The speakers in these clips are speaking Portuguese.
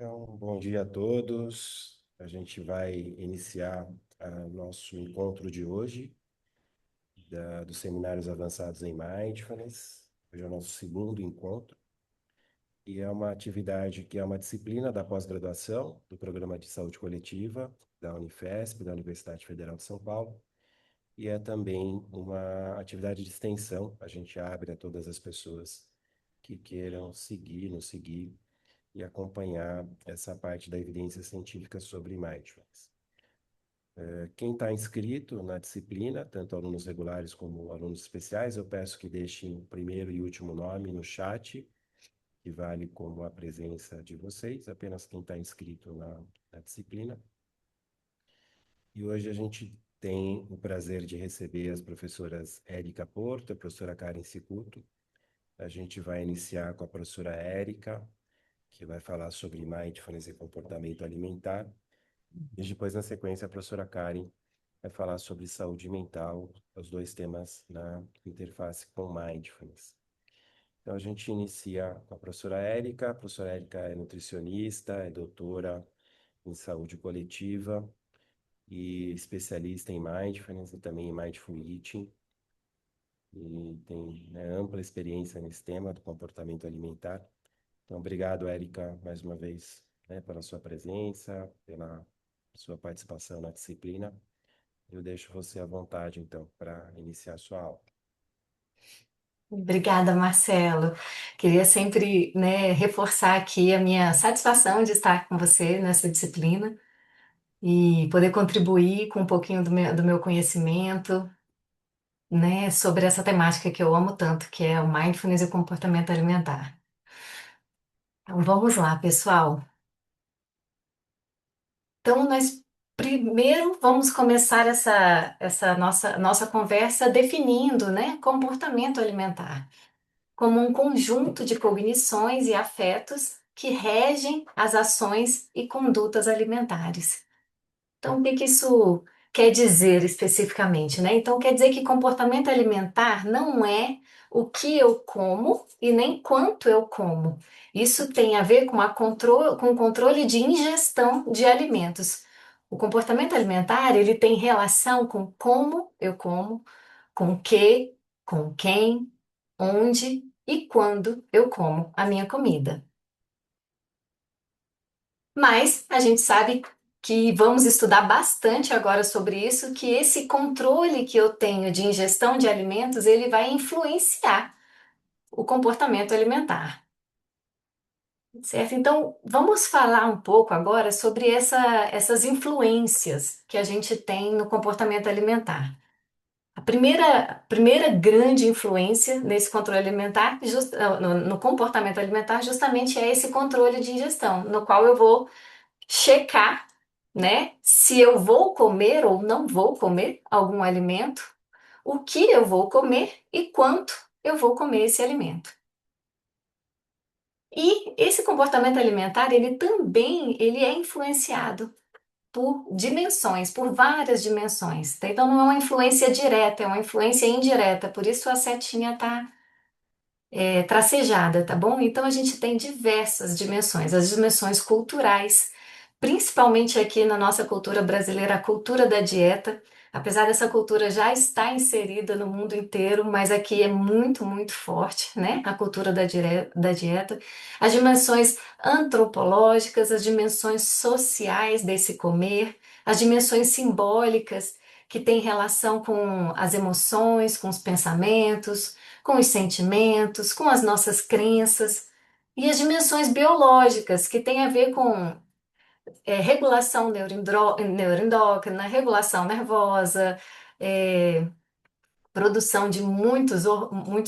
Então, bom dia a todos. A gente vai iniciar nosso encontro de hoje, dos Seminários Avançados em Mindfulness. Hoje é o nosso segundo encontro e é uma atividade que é uma disciplina da pós-graduação do Programa de Saúde Coletiva da Unifesp, da Universidade Federal de São Paulo, e é também uma atividade de extensão. A gente abre a todas as pessoas que queiram nos seguir e acompanhar essa parte da evidência científica sobre mindfulness. Quem está inscrito na disciplina, tanto alunos regulares como alunos especiais, eu peço que deixem o primeiro e último nome no chat, que vale como a presença de vocês, apenas quem está inscrito na disciplina. E hoje a gente tem o prazer de receber as professoras Érica Porto e a professora Karen Cicuto. A gente vai iniciar com a professora Érica, que vai falar sobre mindfulness e comportamento alimentar. E depois, na sequência, a professora Karen vai falar sobre saúde mental, os dois temas na interface com mindfulness. Então, a gente inicia com a professora Érica. A professora Érica é nutricionista, é doutora em saúde coletiva e especialista em mindfulness e também em mindful eating. E tem, né, ampla experiência nesse tema do comportamento alimentar. Então, obrigado, Érica, mais uma vez, né, pela sua presença, pela sua participação na disciplina. Eu deixo você à vontade, então, para iniciar a sua aula. Obrigada, Marcelo. Queria sempre, né, reforçar aqui a minha satisfação de estar com você nessa disciplina e poder contribuir com um pouquinho do meu conhecimento, né, sobre essa temática que eu amo tanto, que é o mindfulness e o comportamento alimentar. Então, vamos lá, pessoal. Então, nós primeiro vamos começar essa nossa conversa definindo, né, comportamento alimentar como um conjunto de cognições e afetos que regem as ações e condutas alimentares. Então, o que que isso quer dizer especificamente, né? Então, quer dizer que comportamento alimentar não é o que eu como e nem quanto eu como. Isso tem a ver com o controle de ingestão de alimentos. O comportamento alimentar, ele tem relação com como eu como, com o que, com quem, onde e quando eu como a minha comida. Mas a gente sabe que vamos estudar bastante agora sobre isso, que esse controle que eu tenho de ingestão de alimentos, ele vai influenciar o comportamento alimentar, certo? Então, vamos falar um pouco agora sobre essas influências que a gente tem no comportamento alimentar. A primeira grande influência nesse controle alimentar, no comportamento alimentar, justamente é esse controle de ingestão, no qual eu vou checar, né, se eu vou comer ou não vou comer algum alimento, o que eu vou comer e quanto eu vou comer esse alimento. E esse comportamento alimentar, ele é influenciado por dimensões, por várias dimensões, tá? Então não é uma influência direta, é uma influência indireta, por isso a setinha está tracejada, tá bom? Então a gente tem diversas dimensões, as dimensões culturais, principalmente aqui na nossa cultura brasileira, a cultura da dieta. Apesar dessa cultura já estar inserida no mundo inteiro, mas aqui é muito, muito forte, né? A cultura da dieta. As dimensões antropológicas, as dimensões sociais desse comer, as dimensões simbólicas que têm relação com as emoções, com os pensamentos, com os sentimentos, com as nossas crenças, e as dimensões biológicas, que têm a ver com regulação neuroendócrina, regulação nervosa, é, produção de muitos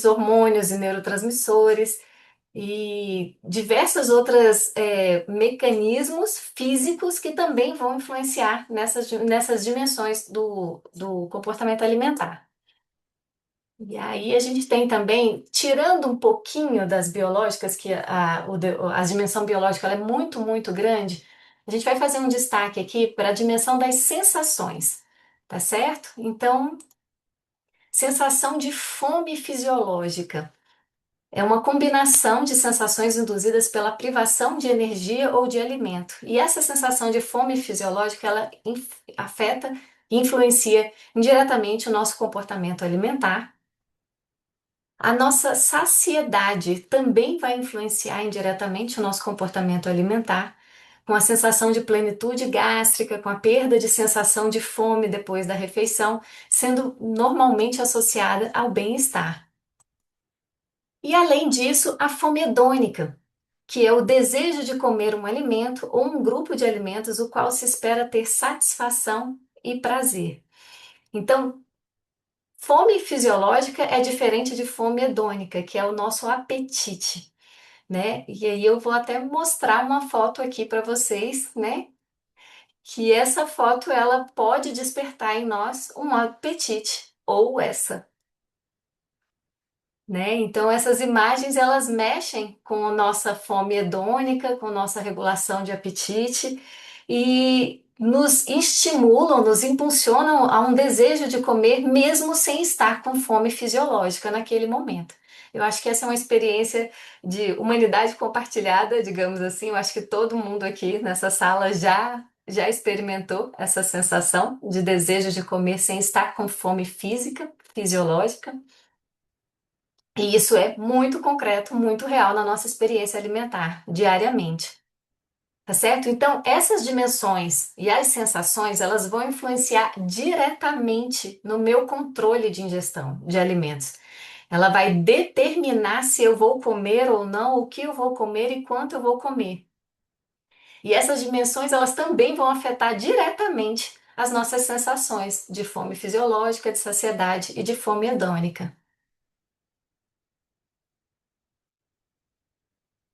hormônios e neurotransmissores e diversos outros mecanismos físicos que também vão influenciar nessas dimensões do comportamento alimentar. E aí a gente tem também, tirando um pouquinho das biológicas, que a dimensão biológica ela é muito, muito grande, a gente vai fazer um destaque aqui para a dimensão das sensações, tá certo? Então, sensação de fome fisiológica. É uma combinação de sensações induzidas pela privação de energia ou de alimento. E essa sensação de fome fisiológica, ela afeta e influencia indiretamente o nosso comportamento alimentar. A nossa saciedade também vai influenciar indiretamente o nosso comportamento alimentar, com a sensação de plenitude gástrica, com a perda de sensação de fome depois da refeição, sendo normalmente associada ao bem-estar. E além disso, a fome hedônica, que é o desejo de comer um alimento ou um grupo de alimentos o qual se espera ter satisfação e prazer. Então, fome fisiológica é diferente de fome hedônica, que é o nosso apetite, né? E aí eu vou até mostrar uma foto aqui para vocês, né? Que essa foto ela pode despertar em nós um apetite ou essa, né? Então essas imagens elas mexem com a nossa fome hedônica, com nossa regulação de apetite e nos estimulam, nos impulsionam a um desejo de comer mesmo sem estar com fome fisiológica naquele momento. Eu acho que essa é uma experiência de humanidade compartilhada, digamos assim. Eu acho que todo mundo aqui nessa sala já experimentou essa sensação de desejo de comer sem estar com fome física, fisiológica. E isso é muito concreto, muito real na nossa experiência alimentar, diariamente. Tá certo? Então, essas dimensões e as sensações, elas vão influenciar diretamente no meu controle de ingestão de alimentos. Ela vai determinar se eu vou comer ou não, o que eu vou comer e quanto eu vou comer. E essas dimensões, elas também vão afetar diretamente as nossas sensações de fome fisiológica, de saciedade e de fome hedônica.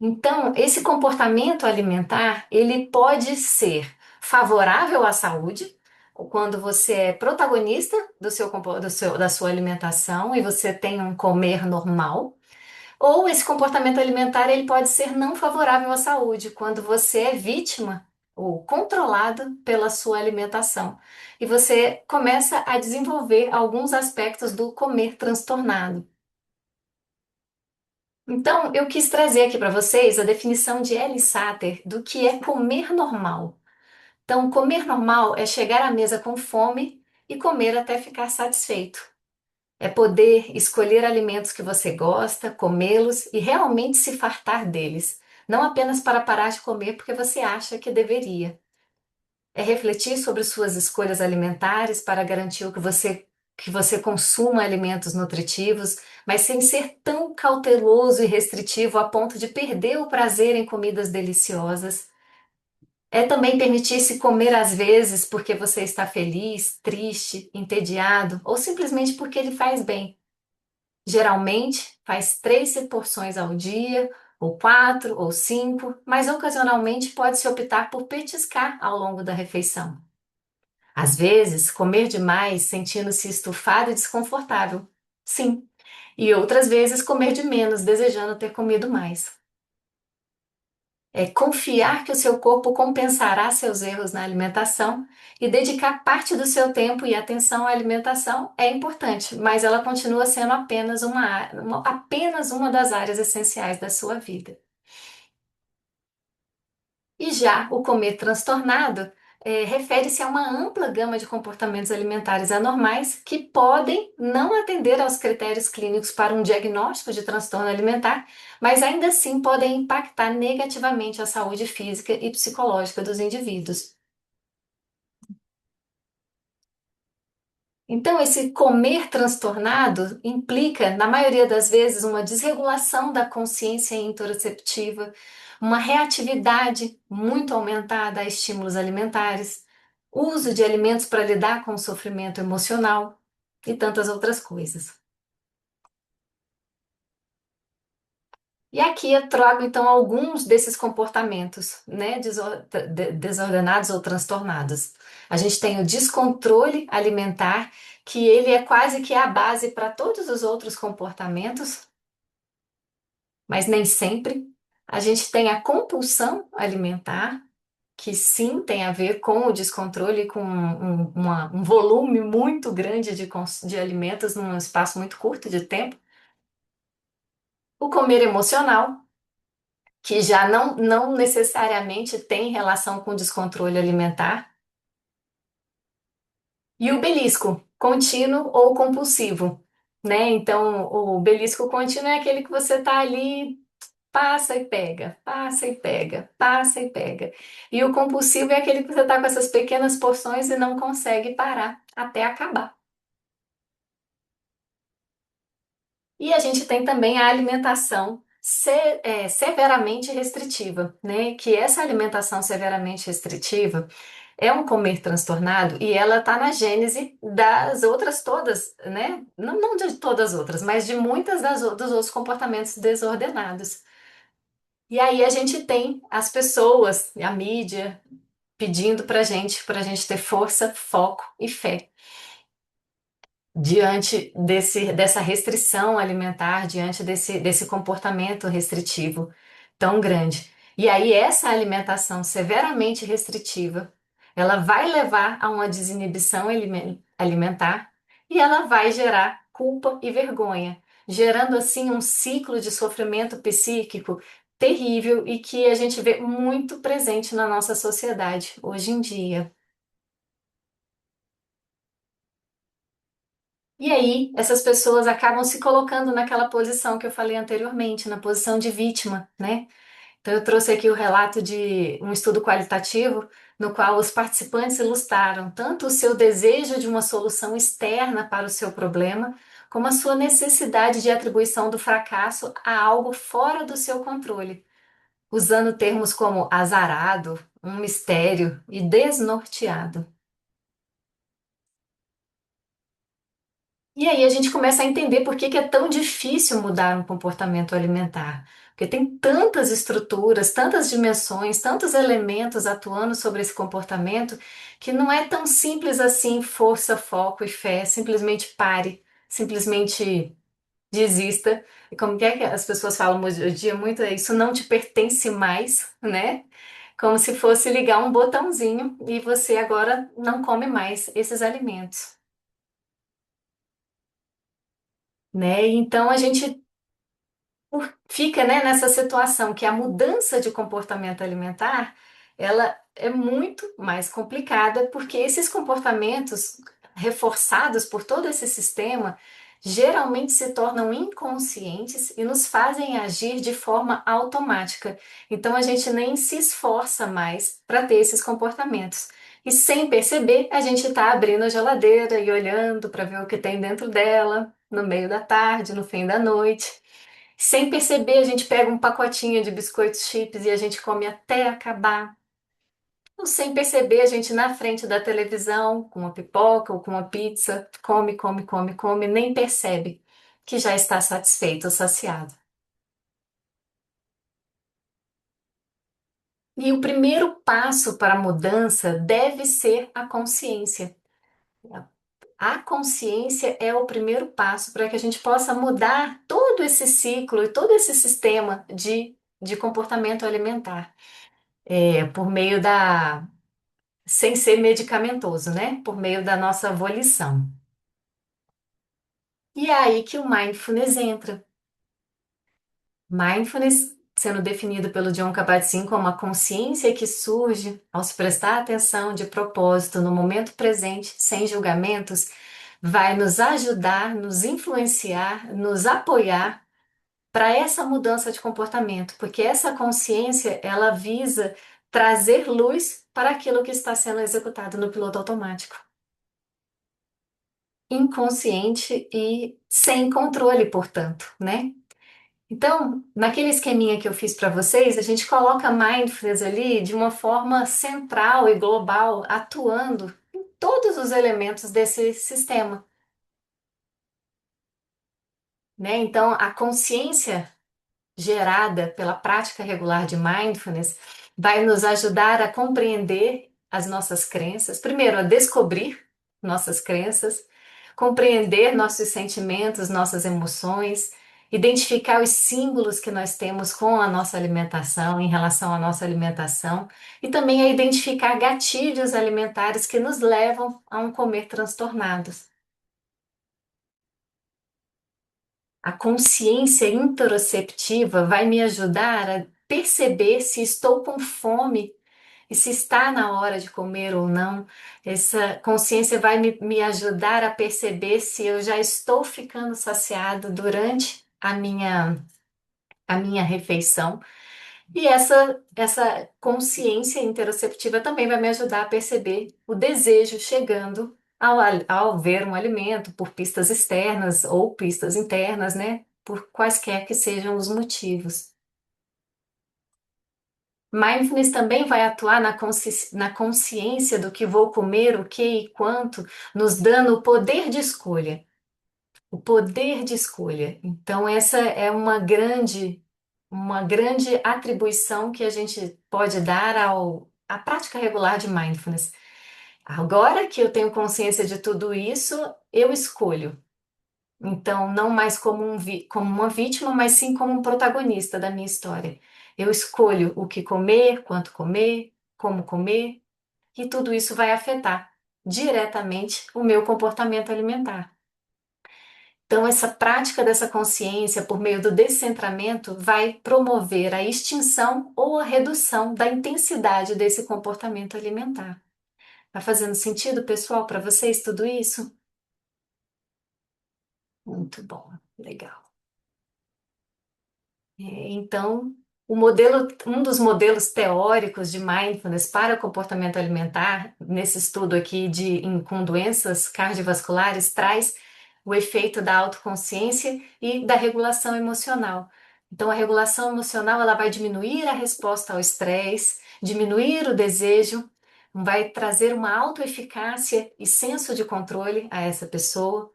Então, esse comportamento alimentar, ele pode ser favorável à saúde, quando você é protagonista da sua alimentação e você tem um comer normal, ou esse comportamento alimentar, ele pode ser não favorável à saúde, quando você é vítima ou controlado pela sua alimentação. E você começa a desenvolver alguns aspectos do comer transtornado. Então, eu quis trazer aqui para vocês a definição de Ellis Satter do que é comer normal. Então, comer normal é chegar à mesa com fome e comer até ficar satisfeito. É poder escolher alimentos que você gosta, comê-los e realmente se fartar deles, não apenas para parar de comer porque você acha que deveria. É refletir sobre suas escolhas alimentares para garantir que você consuma alimentos nutritivos, mas sem ser tão cauteloso e restritivo a ponto de perder o prazer em comidas deliciosas. É também permitir-se comer às vezes porque você está feliz, triste, entediado ou simplesmente porque ele faz bem. Geralmente faz 3 porções ao dia, ou 4, ou 5, mas ocasionalmente pode-se optar por petiscar ao longo da refeição. Às vezes, comer demais sentindo-se estufado e desconfortável. Sim. E outras vezes, comer de menos, desejando ter comido mais. É confiar que o seu corpo compensará seus erros na alimentação e dedicar parte do seu tempo e atenção à alimentação é importante, mas ela continua sendo apenas uma das áreas essenciais da sua vida. E já o comer transtornado refere-se a uma ampla gama de comportamentos alimentares anormais que podem não atender aos critérios clínicos para um diagnóstico de transtorno alimentar, mas ainda assim podem impactar negativamente a saúde física e psicológica dos indivíduos. Então, esse comer transtornado implica, na maioria das vezes, uma desregulação da consciência interoceptiva, uma reatividade muito aumentada a estímulos alimentares, uso de alimentos para lidar com o sofrimento emocional e tantas outras coisas. E aqui eu trago então alguns desses comportamentos, né, desordenados ou transtornados. A gente tem o descontrole alimentar, que ele é quase que a base para todos os outros comportamentos, mas nem sempre. A gente tem a compulsão alimentar, que sim tem a ver com o descontrole, com um volume muito grande de alimentos num espaço muito curto de tempo. O comer emocional, que já não necessariamente tem relação com descontrole alimentar, e o belisco, contínuo ou compulsivo, né? Então, o belisco contínuo é aquele que você tá ali, passa e pega, passa e pega, passa e pega. E o compulsivo é aquele que você tá com essas pequenas porções e não consegue parar até acabar. E a gente tem também a alimentação severamente restritiva, né? Que essa alimentação severamente restritiva é um comer transtornado e ela está na gênese das outras todas, né? Não de todas as outras, mas de muitas dos outros comportamentos desordenados. E aí a gente tem as pessoas, a mídia, pedindo para gente ter força, foco e fé diante dessa restrição alimentar, diante desse comportamento restritivo tão grande. E aí, essa alimentação severamente restritiva, ela vai levar a uma desinibição alimentar e ela vai gerar culpa e vergonha, gerando assim um ciclo de sofrimento psíquico terrível e que a gente vê muito presente na nossa sociedade hoje em dia. E aí, essas pessoas acabam se colocando naquela posição que eu falei anteriormente, na posição de vítima, né? Então, eu trouxe aqui o relato de um estudo qualitativo no qual os participantes ilustraram tanto o seu desejo de uma solução externa para o seu problema, como a sua necessidade de atribuição do fracasso a algo fora do seu controle, usando termos como azarado, um mistério e desnorteado. E aí a gente começa a entender por que que é tão difícil mudar um comportamento alimentar. Porque tem tantas estruturas, tantas dimensões, tantos elementos atuando sobre esse comportamento que não é tão simples assim, força, foco e fé, simplesmente pare, simplesmente desista. E como que é que as pessoas falam hoje em dia muito, é isso não te pertence mais, né? Como se fosse ligar um botãozinho e você agora não come mais esses alimentos. Né? Então a gente fica, né, nessa situação que a mudança de comportamento alimentar, ela é muito mais complicada porque esses comportamentos reforçados por todo esse sistema geralmente se tornam inconscientes e nos fazem agir de forma automática. Então a gente nem se esforça mais para ter esses comportamentos. E sem perceber, a gente está abrindo a geladeira e olhando para ver o que tem dentro dela, no meio da tarde, no fim da noite. Sem perceber, a gente pega um pacotinho de biscoitos chips e a gente come até acabar. Ou sem perceber, a gente na frente da televisão, com uma pipoca ou com uma pizza, come, come, come, come, nem percebe que já está satisfeito ou saciado. E o primeiro passo para a mudança deve ser a consciência. A consciência é o primeiro passo para que a gente possa mudar todo esse ciclo e todo esse sistema de comportamento alimentar. Por meio sem ser medicamentoso, né? Por meio da nossa volição. E é aí que o mindfulness entra. Mindfulness, sendo definido pelo John Kabat-Zinn como a consciência que surge ao se prestar atenção de propósito no momento presente, sem julgamentos, vai nos ajudar, nos influenciar, nos apoiar para essa mudança de comportamento, porque essa consciência, ela visa trazer luz para aquilo que está sendo executado no piloto automático, inconsciente e sem controle, portanto, né? Então, naquele esqueminha que eu fiz para vocês, a gente coloca mindfulness ali de uma forma central e global, atuando em todos os elementos desse sistema, né? Então, a consciência gerada pela prática regular de mindfulness vai nos ajudar a compreender as nossas crenças, primeiro, a descobrir nossas crenças, compreender nossos sentimentos, nossas emoções, identificar os símbolos que nós temos com a nossa alimentação, em relação à nossa alimentação, e também a identificar gatilhos alimentares que nos levam a um comer transtornado. A consciência interoceptiva vai me ajudar a perceber se estou com fome e se está na hora de comer ou não. Essa consciência vai me ajudar a perceber se eu já estou ficando saciado durante a minha refeição. E essa consciência interoceptiva também vai me ajudar a perceber o desejo chegando ao ver um alimento por pistas externas ou pistas internas, né? Por quaisquer que sejam os motivos. Mindfulness também vai atuar na consciência do que vou comer, o que e quanto, nos dando o poder de escolha. O poder de escolha. Então, essa é uma grande atribuição que a gente pode dar à prática regular de mindfulness. Agora que eu tenho consciência de tudo isso, eu escolho. Então, não mais como uma vítima, mas sim como um protagonista da minha história. Eu escolho o que comer, quanto comer, como comer, e tudo isso vai afetar diretamente o meu comportamento alimentar. Então, essa prática dessa consciência por meio do descentramento vai promover a extinção ou a redução da intensidade desse comportamento alimentar. Tá fazendo sentido, pessoal, para vocês tudo isso? Muito bom, legal. Então, um dos modelos teóricos de mindfulness para o comportamento alimentar, nesse estudo aqui com doenças cardiovasculares, traz o efeito da autoconsciência e da regulação emocional. Então, a regulação emocional ela vai diminuir a resposta ao estresse, diminuir o desejo, vai trazer uma autoeficácia e senso de controle a essa pessoa,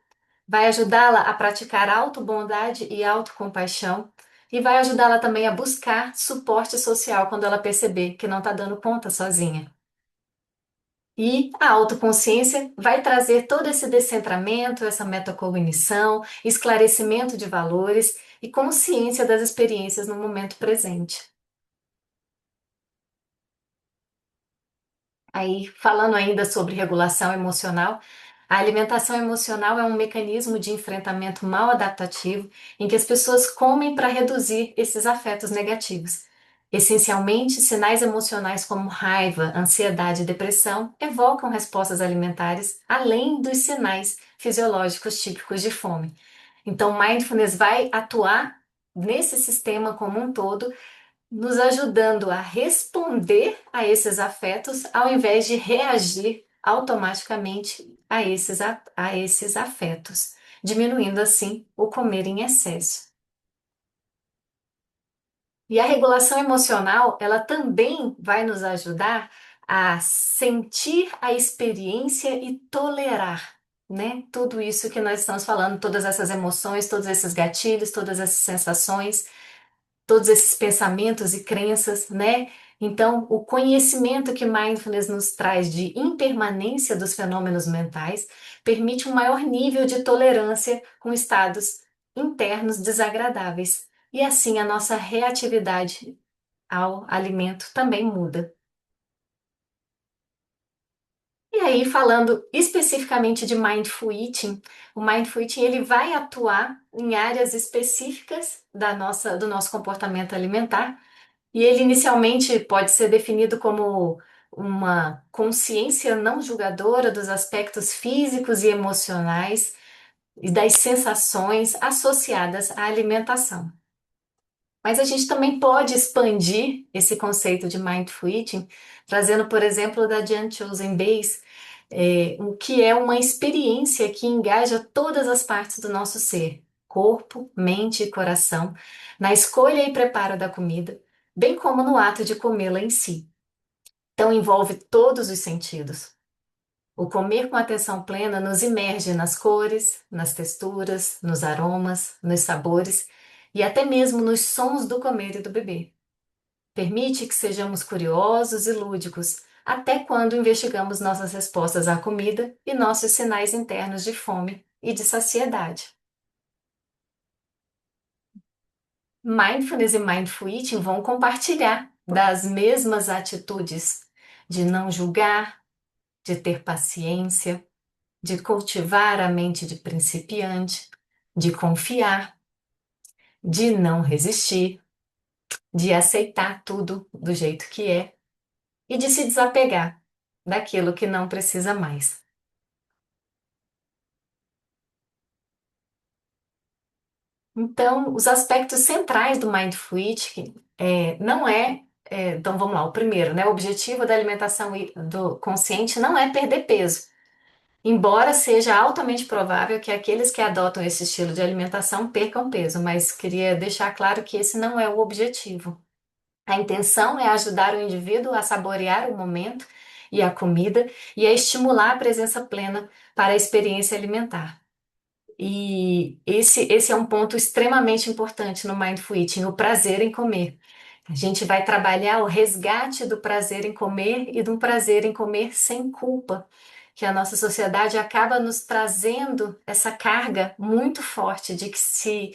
vai ajudá-la a praticar autobondade e autocompaixão e vai ajudá-la também a buscar suporte social quando ela perceber que não está dando conta sozinha. E a autoconsciência vai trazer todo esse descentramento, essa metacognição, esclarecimento de valores e consciência das experiências no momento presente. Aí, falando ainda sobre regulação emocional, a alimentação emocional é um mecanismo de enfrentamento mal adaptativo em que as pessoas comem para reduzir esses afetos negativos. Essencialmente, sinais emocionais como raiva, ansiedade e depressão evocam respostas alimentares além dos sinais fisiológicos típicos de fome. Então, mindfulness vai atuar nesse sistema como um todo nos ajudando a responder a esses afetos ao invés de reagir automaticamente a esses afetos, diminuindo assim o comer em excesso. E a regulação emocional, ela também vai nos ajudar a sentir a experiência e tolerar, né? Tudo isso que nós estamos falando, todas essas emoções, todos esses gatilhos, todas essas sensações, todos esses pensamentos e crenças, né? Então, o conhecimento que mindfulness nos traz de impermanência dos fenômenos mentais permite um maior nível de tolerância com estados internos desagradáveis. E assim a nossa reatividade ao alimento também muda. E aí, falando especificamente de mindful eating, o mindful eating ele vai atuar em áreas específicas do nosso comportamento alimentar. E ele inicialmente pode ser definido como uma consciência não julgadora dos aspectos físicos e emocionais e das sensações associadas à alimentação. Mas a gente também pode expandir esse conceito de mindful eating, trazendo, por exemplo, o da Jan Chozen Bays, o que é uma experiência que engaja todas as partes do nosso ser, corpo, mente e coração, na escolha e preparo da comida, bem como no ato de comê-la em si. Então envolve todos os sentidos. O comer com atenção plena nos imerge nas cores, nas texturas, nos aromas, nos sabores e até mesmo nos sons do comer e do beber. Permite que sejamos curiosos e lúdicos, até quando investigamos nossas respostas à comida e nossos sinais internos de fome e de saciedade. Mindfulness e Mindful Eating vão compartilhar das mesmas atitudes de não julgar, de ter paciência, de cultivar a mente de principiante, de confiar, de não resistir, de aceitar tudo do jeito que é e de se desapegar daquilo que não precisa mais. Então, os aspectos centrais do Mindful Eating não então vamos lá, o primeiro, né? O objetivo da alimentação do consciente não é perder peso. Embora seja altamente provável que aqueles que adotam esse estilo de alimentação percam peso, mas queria deixar claro que esse não é o objetivo. A intenção é ajudar o indivíduo a saborear o momento e a comida e a estimular a presença plena para a experiência alimentar. E esse é um ponto extremamente importante no Mindful Eating, o prazer em comer. A gente vai trabalhar o resgate do prazer em comer e do prazer em comer sem culpa, que a nossa sociedade acaba nos trazendo essa carga muito forte de que se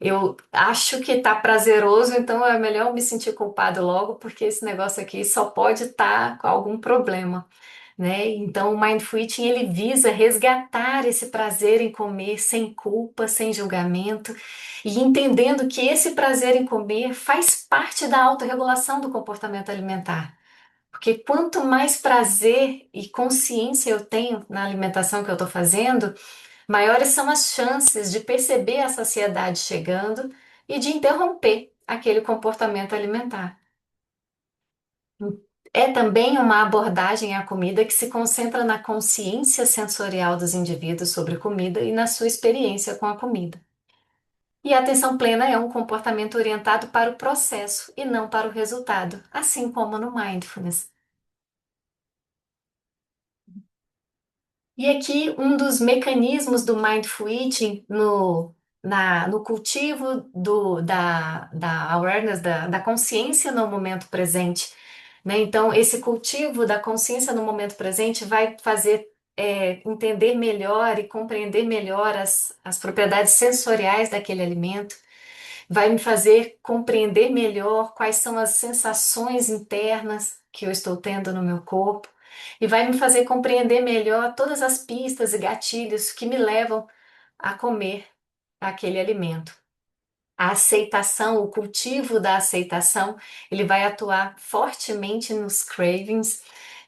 eu acho que tá prazeroso, então é melhor eu me sentir culpado logo, porque esse negócio aqui só pode estar com algum problema, né? Então, o Mindful Eating, ele visa resgatar esse prazer em comer sem culpa, sem julgamento, e entendendo que esse prazer em comer faz parte da autorregulação do comportamento alimentar. Porque quanto mais prazer e consciência eu tenho na alimentação que eu estou fazendo, maiores são as chances de perceber a saciedade chegando e de interromper aquele comportamento alimentar. É também uma abordagem à comida que se concentra na consciência sensorial dos indivíduos sobre comida e na sua experiência com a comida. E a atenção plena é um comportamento orientado para o processo e não para o resultado, assim como no mindfulness. E aqui um dos mecanismos do mindful eating no cultivo da awareness, da consciência no momento presente, né? Então, esse cultivo da consciência no momento presente vai fazer entender melhor e compreender melhor as propriedades sensoriais daquele alimento, vai me fazer compreender melhor quais são as sensações internas que eu estou tendo no meu corpo e vai me fazer compreender melhor todas as pistas e gatilhos que me levam a comer aquele alimento. A aceitação, o cultivo da aceitação, ele vai atuar fortemente nos cravings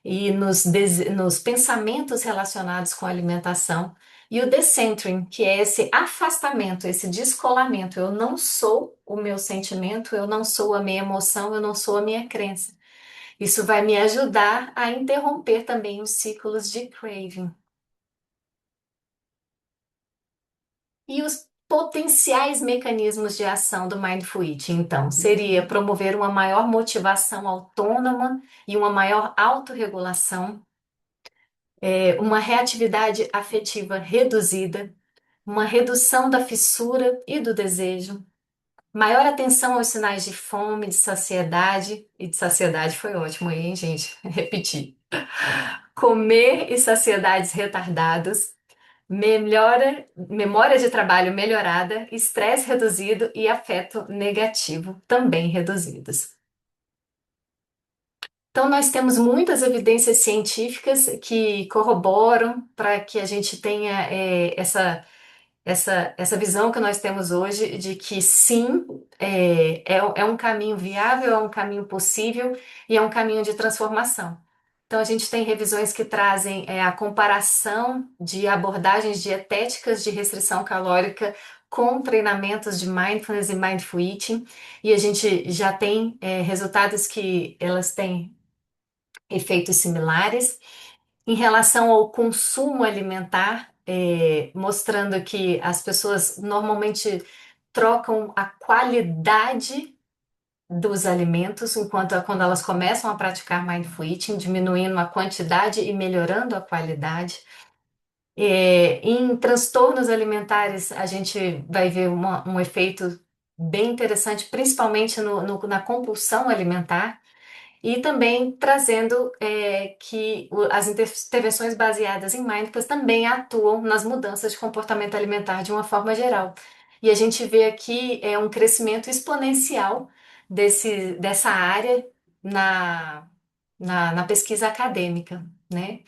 e nos pensamentos relacionados com a alimentação. E o decentering, que é esse afastamento, esse descolamento. Eu não sou o meu sentimento, eu não sou a minha emoção, eu não sou a minha crença. Isso vai me ajudar a interromper também os ciclos de craving. E os potenciais mecanismos de ação do Mindful Eating, então, seria promover uma maior motivação autônoma e uma maior autorregulação, uma reatividade afetiva reduzida, uma redução da fissura e do desejo, maior atenção aos sinais de fome, de saciedade, e de saciedade foi ótimo aí, hein, gente? Repetir. Comer e saciedades retardadas, memória de trabalho melhorada, estresse reduzido e afeto negativo também reduzidos. Então, nós temos muitas evidências científicas que corroboram para que a gente tenha essa visão que nós temos hoje de que sim, é um caminho viável, é um caminho possível e é um caminho de transformação. Então, a gente tem revisões que trazem a comparação de abordagens dietéticas de restrição calórica com treinamentos de mindfulness e mindful eating, e a gente já tem resultados que elas têm efeitos similares. Em relação ao consumo alimentar, mostrando que as pessoas normalmente trocam a qualidade dos alimentos, enquanto quando elas começam a praticar mindful eating, diminuindo a quantidade e melhorando a qualidade. Em transtornos alimentares, a gente vai ver um efeito bem interessante, principalmente na compulsão alimentar. E também trazendo que as intervenções baseadas em mindfulness também atuam nas mudanças de comportamento alimentar de uma forma geral. E a gente vê aqui um crescimento exponencial dessa área na pesquisa acadêmica, né?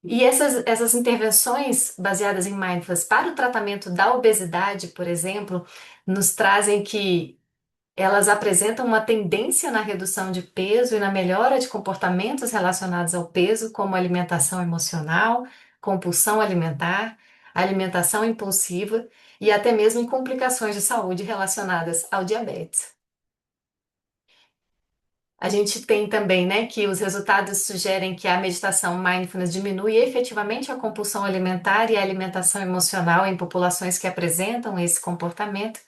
E essas intervenções baseadas em mindfulness para o tratamento da obesidade, por exemplo, nos trazem que elas apresentam uma tendência na redução de peso e na melhora de comportamentos relacionados ao peso, como alimentação emocional, compulsão alimentar, alimentação impulsiva e até mesmo em complicações de saúde relacionadas ao diabetes. A gente tem também, né, que os resultados sugerem que a meditação mindfulness diminui efetivamente a compulsão alimentar e a alimentação emocional em populações que apresentam esse comportamento.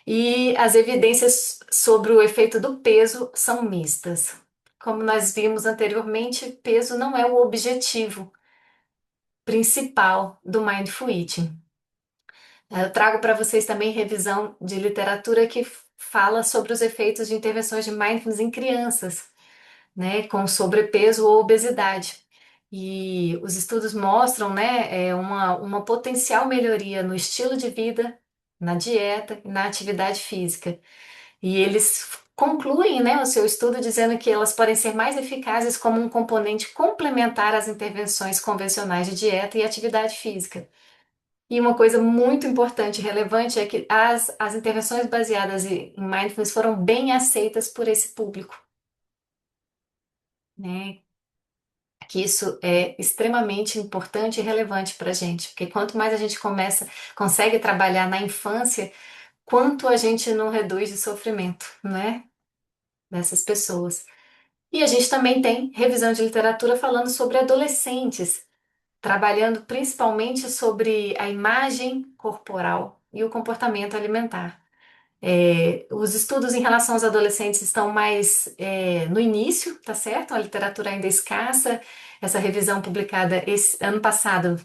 E as evidências sobre o efeito do peso são mistas. Como nós vimos anteriormente, peso não é o objetivo principal do Mindful Eating. Eu trago para vocês também revisão de literatura que fala sobre os efeitos de intervenções de mindfulness em crianças, né, com sobrepeso ou obesidade. E os estudos mostram, né, uma potencial melhoria no estilo de vida, na dieta e na atividade física. E eles concluem, né, o seu estudo dizendo que elas podem ser mais eficazes como um componente complementar às intervenções convencionais de dieta e atividade física. E uma coisa muito importante e relevante é que as intervenções baseadas em mindfulness foram bem aceitas por esse público, né? Que isso é extremamente importante e relevante para a gente, porque quanto mais a gente consegue trabalhar na infância, quanto a gente não reduz de sofrimento, né? Dessas pessoas. E a gente também tem revisão de literatura falando sobre adolescentes, trabalhando principalmente sobre a imagem corporal e o comportamento alimentar. Os estudos em relação aos adolescentes estão mais no início, tá certo? A literatura ainda é escassa. Essa revisão publicada esse ano passado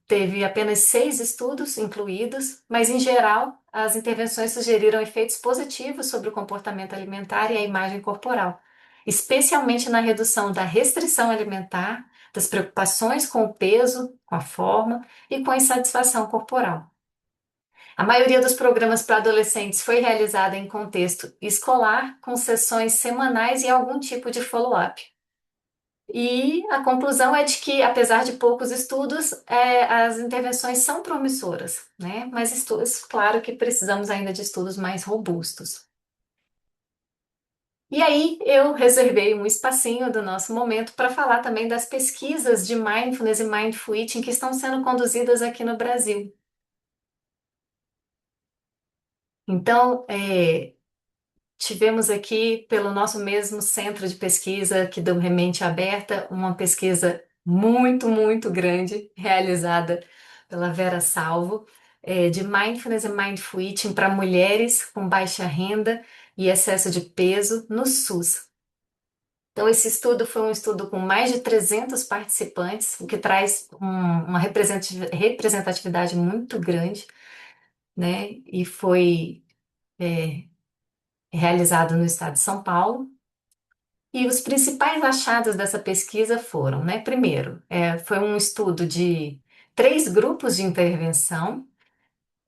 teve apenas 6 estudos incluídos, mas em geral as intervenções sugeriram efeitos positivos sobre o comportamento alimentar e a imagem corporal, especialmente na redução da restrição alimentar, das preocupações com o peso, com a forma e com a insatisfação corporal. A maioria dos programas para adolescentes foi realizada em contexto escolar, com sessões semanais e algum tipo de follow-up. E a conclusão é de que, apesar de poucos estudos, as intervenções são promissoras, né? Mas estudos, claro que precisamos ainda de estudos mais robustos. E aí eu reservei um espacinho do nosso momento para falar também das pesquisas de mindfulness e mindful eating que estão sendo conduzidas aqui no Brasil. Então, tivemos aqui, pelo nosso mesmo centro de pesquisa, que deu Remente Aberta, uma pesquisa muito, muito grande, realizada pela Vera Salvo, de Mindfulness e Mindful Eating para mulheres com baixa renda e excesso de peso no SUS. Então, esse estudo foi um estudo com mais de 300 participantes, o que traz uma representatividade muito grande, né? E foi realizado no estado de São Paulo. E os principais achados dessa pesquisa foram, né? Primeiro, foi um estudo de 3 grupos de intervenção.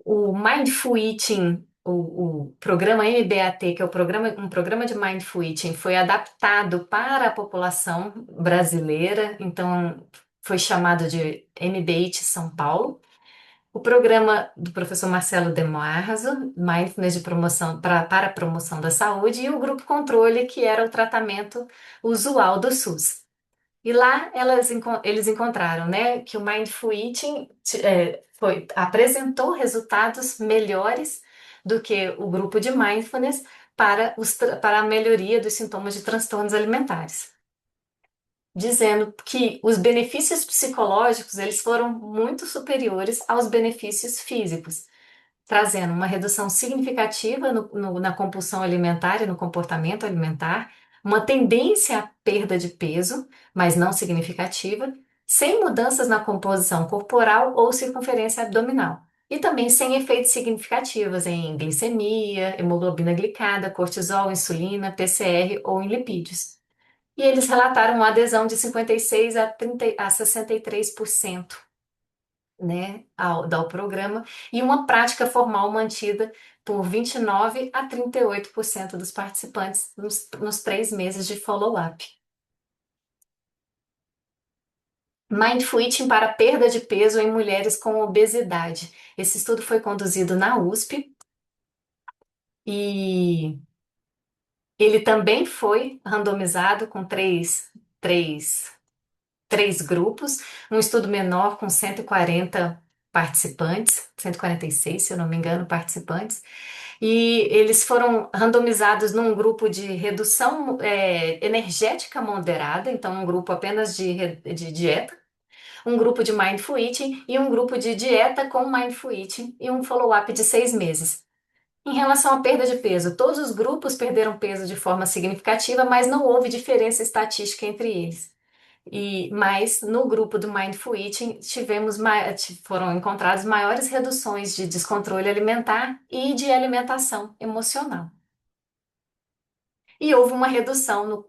O Mindful Eating, o programa MBAT, que é um programa de Mindful Eating, foi adaptado para a população brasileira, então foi chamado de MBAT São Paulo. O programa do professor Marcelo De Marzo, Mindfulness de promoção, para a promoção da saúde, e o grupo controle, que era o tratamento usual do SUS. E lá eles encontraram, né, que o Mindful Eating apresentou resultados melhores do que o grupo de Mindfulness para a melhoria dos sintomas de transtornos alimentares, dizendo que os benefícios psicológicos eles foram muito superiores aos benefícios físicos, trazendo uma redução significativa na compulsão alimentar e no comportamento alimentar, uma tendência à perda de peso, mas não significativa, sem mudanças na composição corporal ou circunferência abdominal. E também sem efeitos significativos em glicemia, hemoglobina glicada, cortisol, insulina, PCR ou em lipídios. E eles relataram uma adesão de 56 a 63%, né, ao programa e uma prática formal mantida por 29 a 38% dos participantes nos 3 meses de follow-up. Mindful Eating para perda de peso em mulheres com obesidade. Esse estudo foi conduzido na USP e ele também foi randomizado com três, três grupos, um estudo menor com 140 participantes, 146, se eu não me engano, participantes, e eles foram randomizados num grupo de redução energética moderada, então um grupo apenas de dieta, um grupo de mindful eating e um grupo de dieta com mindful eating e um follow-up de 6 meses. Em relação à perda de peso, todos os grupos perderam peso de forma significativa, mas não houve diferença estatística entre eles. Mas no grupo do Mindful Eating foram encontradas maiores reduções de descontrole alimentar e de alimentação emocional. E houve uma redução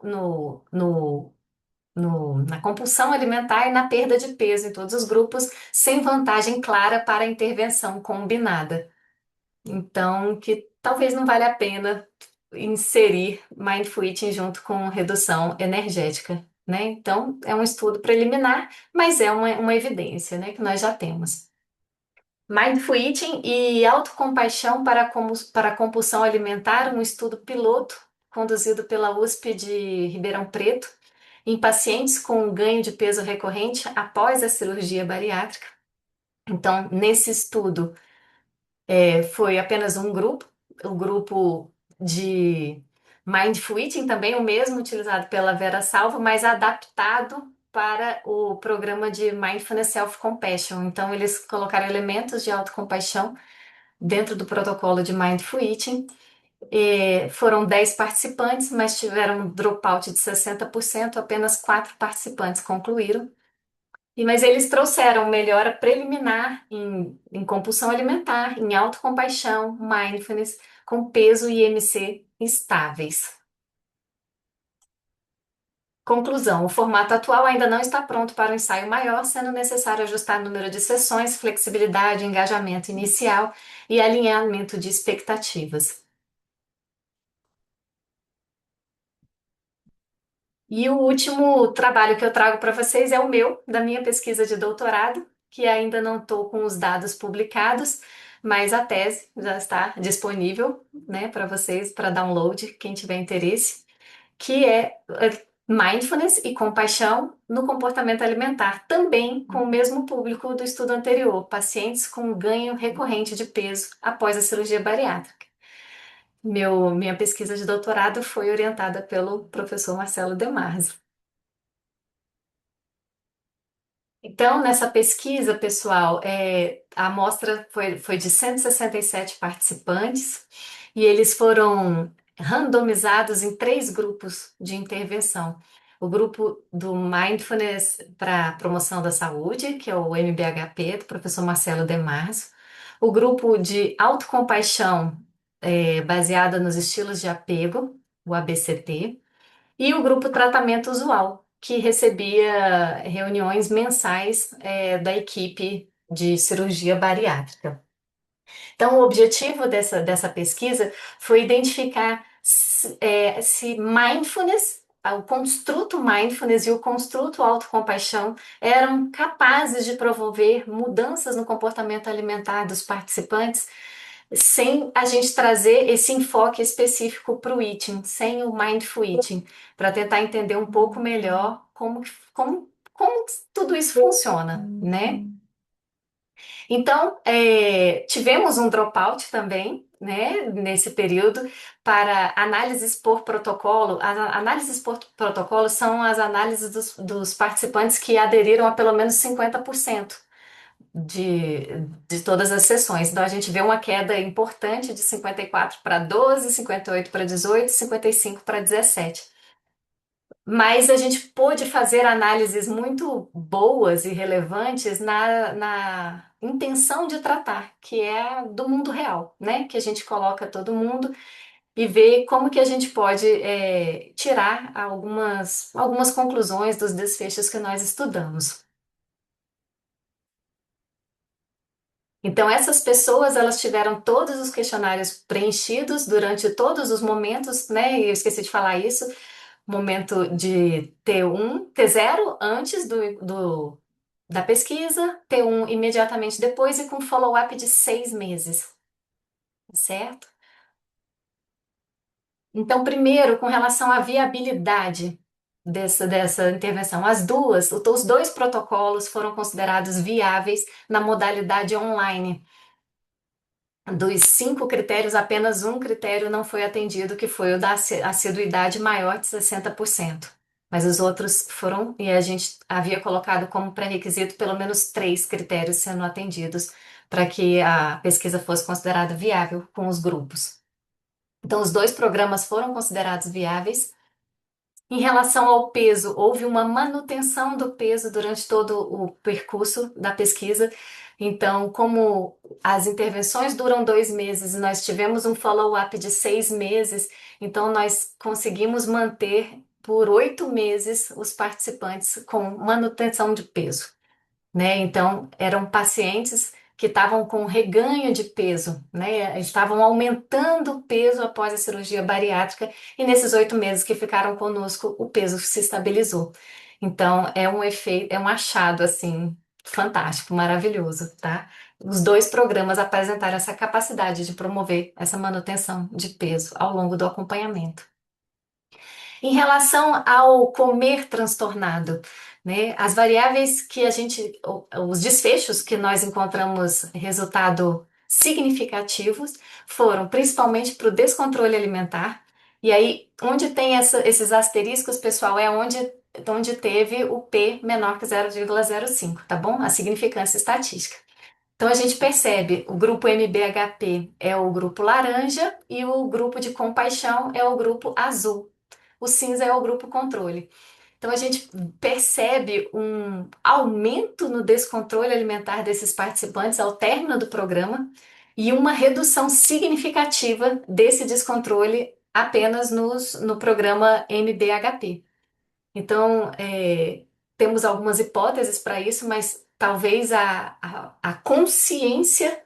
na compulsão alimentar e na perda de peso em todos os grupos, sem vantagem clara para a intervenção combinada. Então, que talvez não valha a pena inserir Mindful Eating junto com redução energética, né? Então, é um estudo preliminar, mas é uma evidência, né, que nós já temos. Mindful Eating e autocompaixão para compulsão alimentar, um estudo piloto conduzido pela USP de Ribeirão Preto, em pacientes com ganho de peso recorrente após a cirurgia bariátrica. Então, nesse estudo, foi apenas um grupo, o grupo de Mindful Eating, também o mesmo utilizado pela Vera Salvo, mas adaptado para o programa de Mindfulness Self-Compassion. Então, eles colocaram elementos de autocompaixão dentro do protocolo de Mindful Eating. Foram 10 participantes, mas tiveram um dropout de 60%, apenas 4 participantes concluíram. Mas eles trouxeram melhora preliminar em compulsão alimentar, em autocompaixão, mindfulness, com peso e IMC estáveis. Conclusão: o formato atual ainda não está pronto para um ensaio maior, sendo necessário ajustar o número de sessões, flexibilidade, engajamento inicial e alinhamento de expectativas. E o último trabalho que eu trago para vocês é o meu, da minha pesquisa de doutorado, que ainda não estou com os dados publicados, mas a tese já está disponível, né, para vocês, para download, quem tiver interesse, que é mindfulness e compaixão no comportamento alimentar, também com o mesmo público do estudo anterior, pacientes com ganho recorrente de peso após a cirurgia bariátrica. Minha pesquisa de doutorado foi orientada pelo professor Marcelo Demarzo. Então, nessa pesquisa, pessoal, a amostra foi de 167 participantes e eles foram randomizados em 3 grupos de intervenção. O grupo do Mindfulness para a Promoção da Saúde, que é o MBHP, do professor Marcelo Demarzo. O grupo de Autocompaixão, baseada nos estilos de apego, o ABCT e o grupo Tratamento Usual, que recebia reuniões mensais, da equipe de cirurgia bariátrica. Então, o objetivo dessa pesquisa foi identificar se mindfulness, o construto mindfulness e o construto autocompaixão eram capazes de promover mudanças no comportamento alimentar dos participantes sem a gente trazer esse enfoque específico para o eating, sem o mindful eating, para tentar entender um pouco melhor como tudo isso funciona, né? Então, tivemos um dropout também, né, nesse período, para análises por protocolo. As análises por protocolo são as análises dos participantes que aderiram a pelo menos 50% de, de todas as sessões. Então, a gente vê uma queda importante de 54 para 12, 58 para 18, 55 para 17. Mas a gente pôde fazer análises muito boas e relevantes na intenção de tratar, que é do mundo real, né? Que a gente coloca todo mundo e vê como que a gente pode tirar algumas conclusões dos desfechos que nós estudamos. Então, essas pessoas, elas tiveram todos os questionários preenchidos durante todos os momentos, né? E eu esqueci de falar isso, momento de T1, T0 antes da pesquisa, T1 imediatamente depois e com follow-up de 6 meses, certo? Então, primeiro, com relação à viabilidade dessa intervenção, os dois protocolos foram considerados viáveis na modalidade online. Dos 5 critérios, apenas um critério não foi atendido, que foi o da assiduidade maior de 60%. Mas os outros foram, e a gente havia colocado como pré-requisito pelo menos 3 critérios sendo atendidos para que a pesquisa fosse considerada viável com os grupos. Então, os dois programas foram considerados viáveis. Em relação ao peso, houve uma manutenção do peso durante todo o percurso da pesquisa. Então, como as intervenções duram 2 meses e nós tivemos um follow-up de 6 meses, então nós conseguimos manter por 8 meses os participantes com manutenção de peso, né? Então, eram pacientes que estavam com reganho de peso, né? Estavam aumentando o peso após a cirurgia bariátrica e nesses 8 meses que ficaram conosco, o peso se estabilizou. Então, é um efeito, é um achado assim fantástico, maravilhoso, tá? Os dois programas apresentaram essa capacidade de promover essa manutenção de peso ao longo do acompanhamento. Em relação ao comer transtornado, né, as variáveis que a gente, os desfechos que nós encontramos resultado significativos foram principalmente para o descontrole alimentar. E aí, onde tem esses asteriscos, pessoal, é onde teve o P menor que 0,05, tá bom? A significância estatística. Então a gente percebe, o grupo MBHP é o grupo laranja e o grupo de compaixão é o grupo azul. O cinza é o grupo controle. Então a gente percebe um aumento no descontrole alimentar desses participantes ao término do programa e uma redução significativa desse descontrole apenas no programa MBHP. Então, temos algumas hipóteses para isso, mas talvez a consciência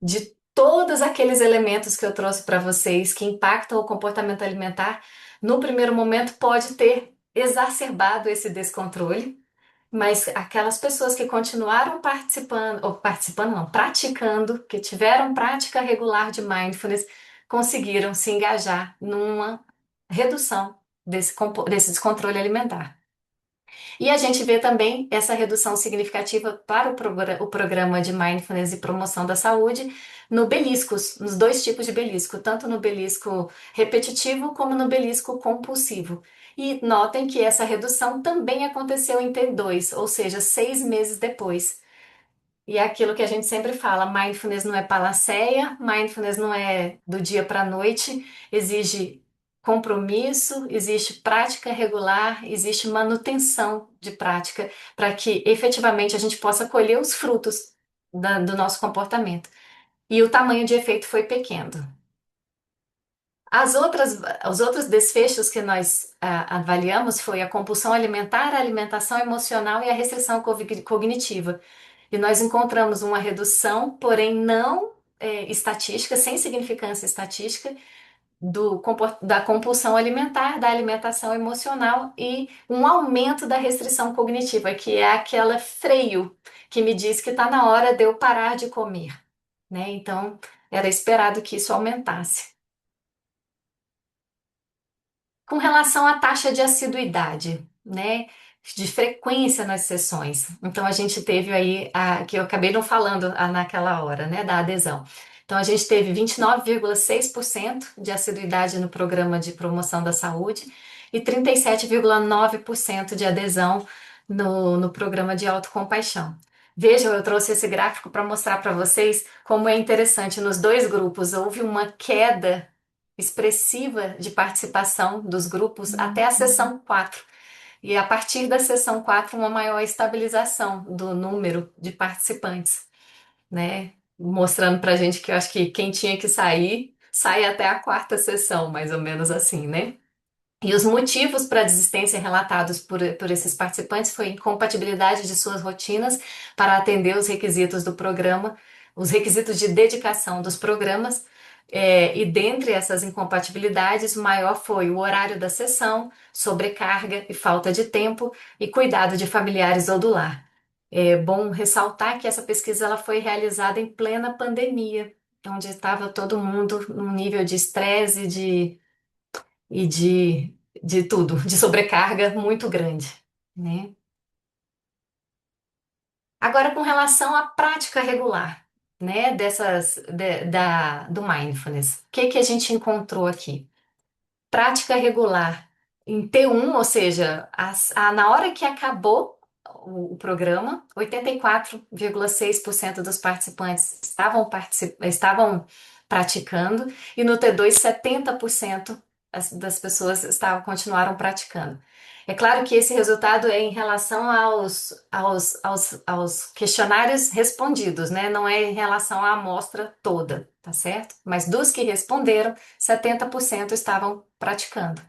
de todos aqueles elementos que eu trouxe para vocês que impactam o comportamento alimentar, no primeiro momento pode ter exacerbado esse descontrole, mas aquelas pessoas que continuaram participando, ou participando não, praticando, que tiveram prática regular de mindfulness, conseguiram se engajar numa redução desse descontrole alimentar. E a gente vê também essa redução significativa para o programa de Mindfulness e promoção da saúde no beliscos, nos dois tipos de belisco, tanto no belisco repetitivo como no belisco compulsivo. E notem que essa redução também aconteceu em T2, ou seja, 6 meses depois. E é aquilo que a gente sempre fala, mindfulness não é panaceia, mindfulness não é do dia para a noite, exige compromisso, existe prática regular, existe manutenção de prática para que efetivamente a gente possa colher os frutos do nosso comportamento. E o tamanho de efeito foi pequeno. Os outros desfechos que nós avaliamos foi a compulsão alimentar, a alimentação emocional e a restrição cognitiva. E nós encontramos uma redução, porém não estatística, sem significância estatística, da compulsão alimentar, da alimentação emocional e um aumento da restrição cognitiva, que é aquela freio que me diz que está na hora de eu parar de comer, né? Então, era esperado que isso aumentasse. Com relação à taxa de assiduidade, né, de frequência nas sessões. Então a gente teve aí a que eu acabei não falando naquela hora, né, da adesão. Então a gente teve 29,6% de assiduidade no programa de promoção da saúde e 37,9% de adesão no programa de autocompaixão. Vejam, eu trouxe esse gráfico para mostrar para vocês como é interessante. Nos dois grupos houve uma queda expressiva de participação dos grupos até a sessão 4. E a partir da sessão 4, uma maior estabilização do número de participantes, né? Mostrando pra gente que eu acho que quem tinha que sair, sai até a quarta sessão, mais ou menos assim, né? E os motivos para a desistência relatados por esses participantes foi incompatibilidade de suas rotinas para atender os requisitos do programa, os requisitos de dedicação dos programas, e dentre essas incompatibilidades, o maior foi o horário da sessão, sobrecarga e falta de tempo e cuidado de familiares ou do lar. É bom ressaltar que essa pesquisa ela foi realizada em plena pandemia, onde estava todo mundo num nível de estresse e de tudo, de sobrecarga muito grande, né? Agora, com relação à prática regular, né, do mindfulness, o que que a gente encontrou aqui? Prática regular em T1, ou seja, na hora que acabou o programa, 84,6% dos participantes estavam praticando, e no T2, 70% das pessoas continuaram praticando. É claro que esse resultado é em relação aos questionários respondidos, né? Não é em relação à amostra toda, tá certo? Mas dos que responderam, 70% estavam praticando.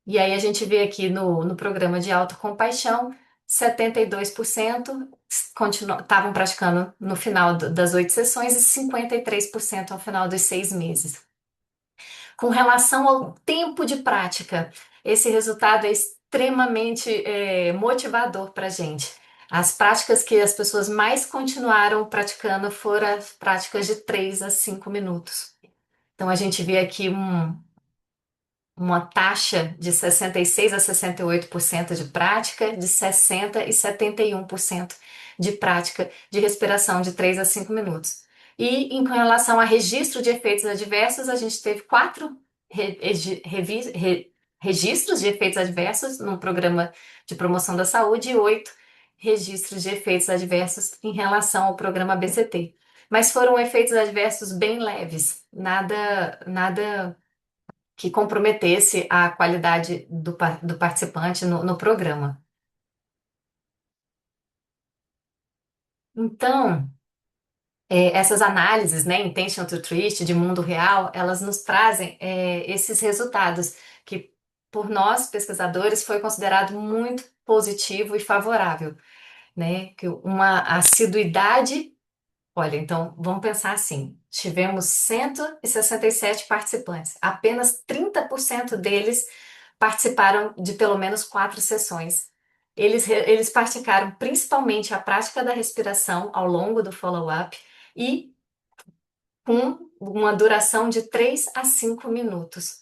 E aí a gente vê aqui no programa de autocompaixão, 72% estavam praticando no final das 8 sessões e 53% ao final dos 6 meses. Com relação ao tempo de prática, esse resultado é extremamente motivador para a gente. As práticas que as pessoas mais continuaram praticando foram as práticas de 3 a 5 minutos. Então a gente vê aqui uma taxa de 66 a 68% de prática, de 60 e 71% de prática de respiração de 3 a 5 minutos. E em relação a registro de efeitos adversos, a gente teve 4 re- revi- re- registros de efeitos adversos no programa de promoção da saúde e 8 registros de efeitos adversos em relação ao programa BCT. Mas foram efeitos adversos bem leves, nada que comprometesse a qualidade do participante no programa. Então, essas análises, né, intention to treat, de mundo real, elas nos trazem esses resultados que, por nós, pesquisadores, foi considerado muito positivo e favorável, né, que uma assiduidade. Olha, então vamos pensar assim: tivemos 167 participantes, apenas 30% deles participaram de pelo menos 4 sessões. Eles praticaram principalmente a prática da respiração ao longo do follow-up e com uma duração de 3 a 5 minutos.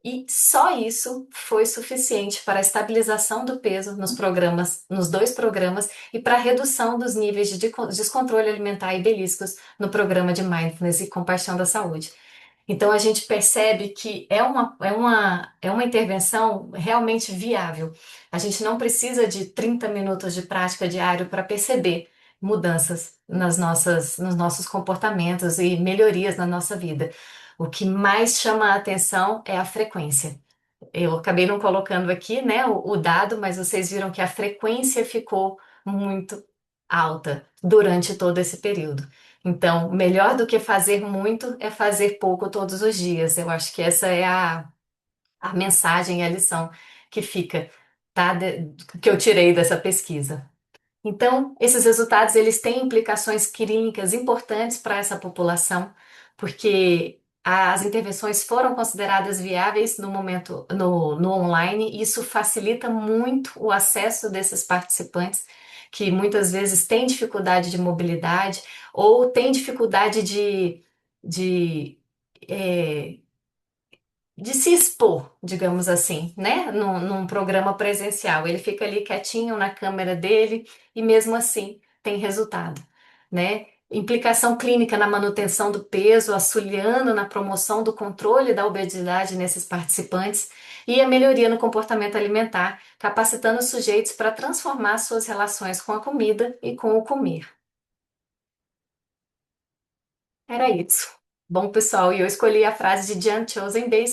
E só isso foi suficiente para a estabilização do peso nos 2 programas e para a redução dos níveis de descontrole alimentar e beliscos no programa de Mindfulness e Compaixão da Saúde. Então a gente percebe que é uma intervenção realmente viável. A gente não precisa de 30 minutos de prática diário para perceber mudanças nos nossos comportamentos e melhorias na nossa vida. O que mais chama a atenção é a frequência. Eu acabei não colocando aqui, né, o dado, mas vocês viram que a frequência ficou muito alta durante todo esse período. Então, melhor do que fazer muito é fazer pouco todos os dias. Eu acho que essa é a mensagem e a lição que fica, tá, que eu tirei dessa pesquisa. Então, esses resultados eles têm implicações clínicas importantes para essa população, porque as intervenções foram consideradas viáveis no momento no online, e isso facilita muito o acesso desses participantes que muitas vezes têm dificuldade de mobilidade ou têm dificuldade de eh, de se expor, digamos assim, né? Num programa presencial. Ele fica ali quietinho na câmera dele e mesmo assim tem resultado, né? Implicação clínica na manutenção do peso, auxiliando na promoção do controle da obesidade nesses participantes e a melhoria no comportamento alimentar, capacitando os sujeitos para transformar suas relações com a comida e com o comer. Era isso. Bom, pessoal, e eu escolhi a frase de Jan Chosen